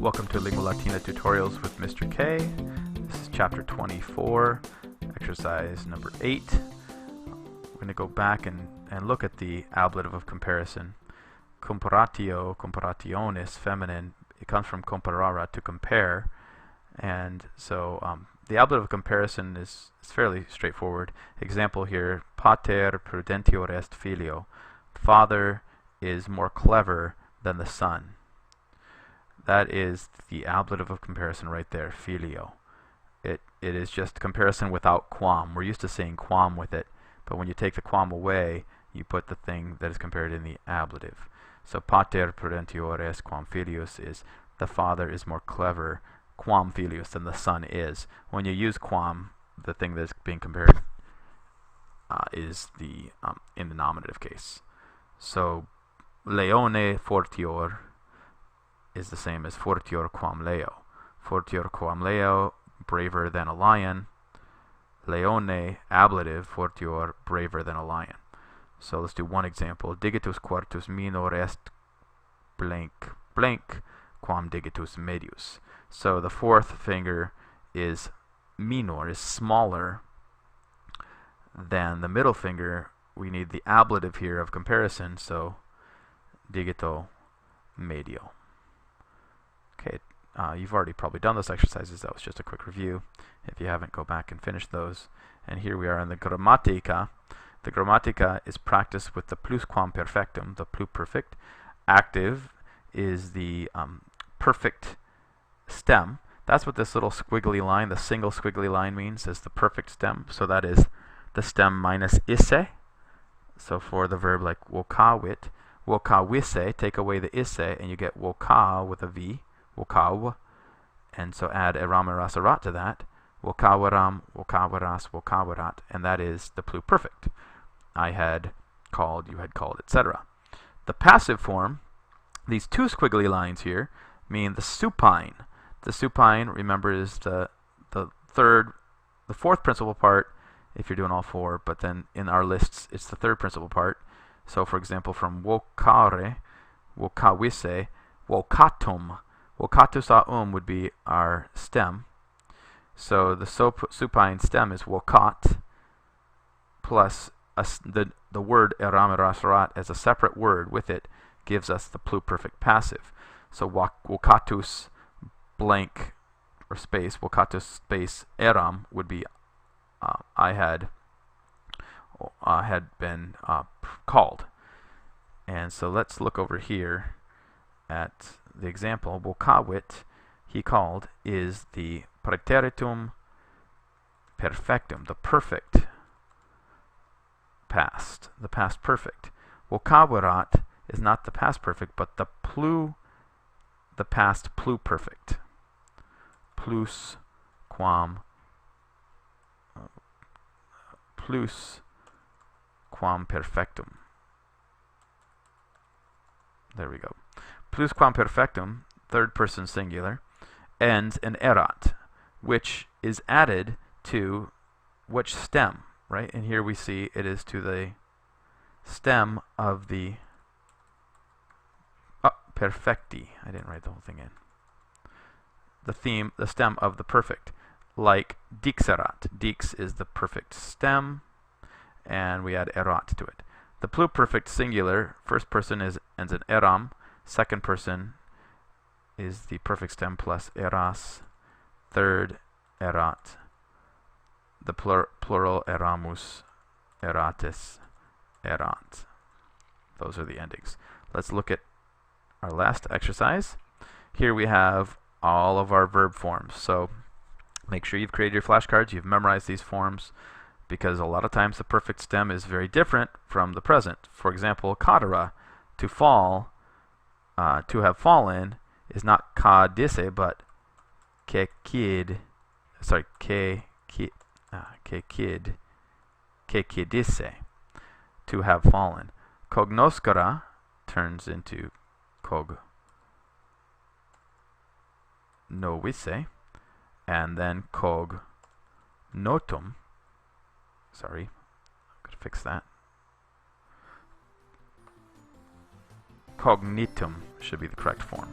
Welcome to Lingua Latina Tutorials with Mr. K. This is chapter 24, exercise number 8. We're going to go back and look at the ablative of comparison. Comparatio, comparationis, feminine, it comes from comparare, to compare. And so the ablative of comparison is fairly straightforward. Example here, pater prudentior est filio. Father is more clever than the son. That is the ablative of comparison right there, filio. It is just comparison without quam. We're used to saying quam with it, but when you take the quam away, you put the thing that is compared in the ablative. So pater prudentior est quam filius is the father is more clever quam filius than the son is. When you use quam, the thing that's being compared is the in the nominative case. So leone fortior is the same as fortior quam leo. Fortior quam leo, braver than a lion. Leone, ablative, fortior, braver than a lion. So let's do one example. Digitus quartus minor est blank blank quam digitus medius. So the fourth finger is minor, is smaller than the middle finger. We need the ablative here of comparison, so digito medio. Okay, you've already probably done those exercises. That was just a quick review. If you haven't, go back and finish those. And here we are in the grammatica. The grammatica is practiced with the plusquamperfectum, the pluperfect. Active is the perfect stem. That's what this little squiggly line, the single squiggly line, means, is the perfect stem. So that is the stem minus isse. So for the verb like vocavit, vocavisse, take away the isse, and you get voca with a V. Vocav, and so add eram, eras, erat to that. Vocavaram, vocavaras, vocavarat, and that is the pluperfect. I had called, you had called, etc. The passive form, these two squiggly lines here, mean the supine. The supine, remember, is the fourth principal part if you're doing all four, but then in our lists it's the third principal part. So for example, from vocare, vocavisse, vocatum. Vocatus a would be our stem. So the supine stem is vocat plus the word eram, eras, erat as a separate word with it gives us the pluperfect passive. So vocatus blank or space, vocatus space eram would be I had been called. And so let's look over here at the example. Vocavit, he called, is the praeteritum perfectum, the perfect past, the past perfect. Vocavarat is not the past perfect, but the past pluperfect. Plus quam perfectum. There we go. Plusquamperfectum, third person singular, ends in erat, which is added to which stem, right? And here we see it is to the stem of the perfecti. I didn't write the whole thing in. The stem of the perfect, like dixerat. Dix is the perfect stem, and we add erat to it. The pluperfect singular, first person ends in eram, second person is the perfect stem plus eras, third erat, the plural eramus, eratis, erant. Those are the endings. Let's look at our last exercise. Here we have all of our verb forms. So make sure you've created your flashcards, you've memorized these forms, because a lot of times the perfect stem is very different from the present. For example, cadere, to fall, to have fallen, is not cadisse, but kekid, sorry, kekidisse, to have fallen. Cognoscere turns into cognovisse, and then cognotum, sorry, I'm going to fix that. Cognitum should be the correct form.